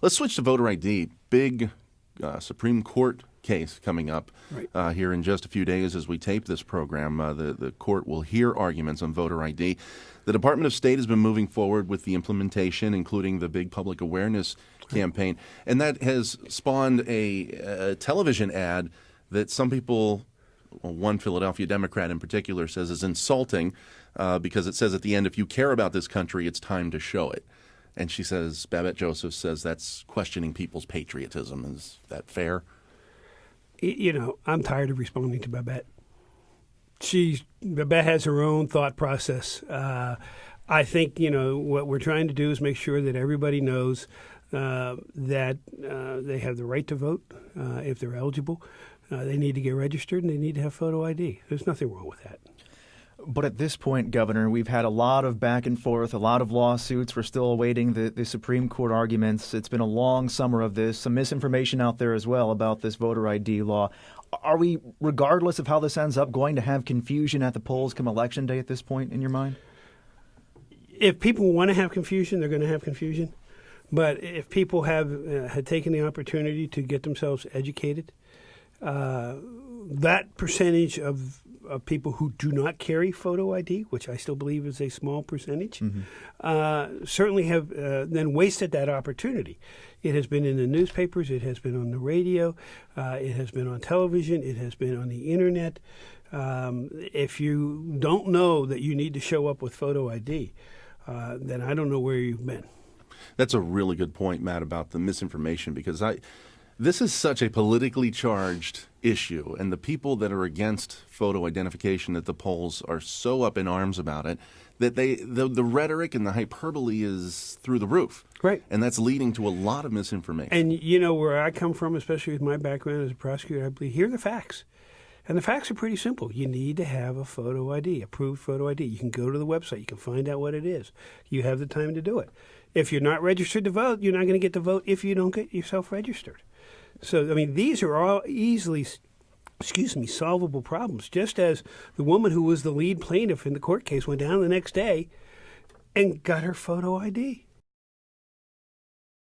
Let's switch to voter ID. Big Supreme Court case coming up here in just a few days as we tape this program. The court will hear arguments on voter ID. The Department of State has been moving forward with the implementation, including the big public awareness campaign. And that has spawned a television ad that some people, one Philadelphia Democrat in particular, says is insulting because it says at the end, if you care about this country, it's time to show it. And she says, Babette Joseph says that's questioning people's patriotism. Is that fair? You know, I'm tired of responding to Babette. Babette has her own thought process. I think, what we're trying to do is make sure that everybody knows that they have the right to vote if they're eligible. They need to get registered and they need to have photo ID. There's nothing wrong with that. But at this point, Governor, we've had a lot of back and forth, a lot of lawsuits. We're still awaiting the Supreme Court arguments. It's been a long summer of this, some misinformation out there as well about this voter ID law. Are we, regardless of how this ends up, going to have confusion at the polls come Election Day at this point in your mind? If people want to have confusion, they're going to have confusion. But if people had taken the opportunity to get themselves educated, that percentage of people who do not carry photo ID, which I still believe is a small percentage, certainly have then wasted that opportunity. It has been in the newspapers, it has been on the radio, it has been on television, it has been on the internet. If you don't know that you need to show up with photo ID, then I don't know where you've been. That's a really good point, Matt, about the misinformation, because this is such a politically charged issue, and the people that are against photo identification at the polls are so up in arms about it that the rhetoric and the hyperbole is through the roof. Right. And that's leading to a lot of misinformation. And where I come from, especially with my background as a prosecutor, I believe here are the facts. And the facts are pretty simple. You need to have a photo ID, approved photo ID. You can go to the website. You can find out what it is. You have the time to do it. If you're not registered to vote, you're not going to get to vote if you don't get yourself registered. So, these are all easily, solvable problems. Just as the woman who was the lead plaintiff in the court case went down the next day and got her photo ID.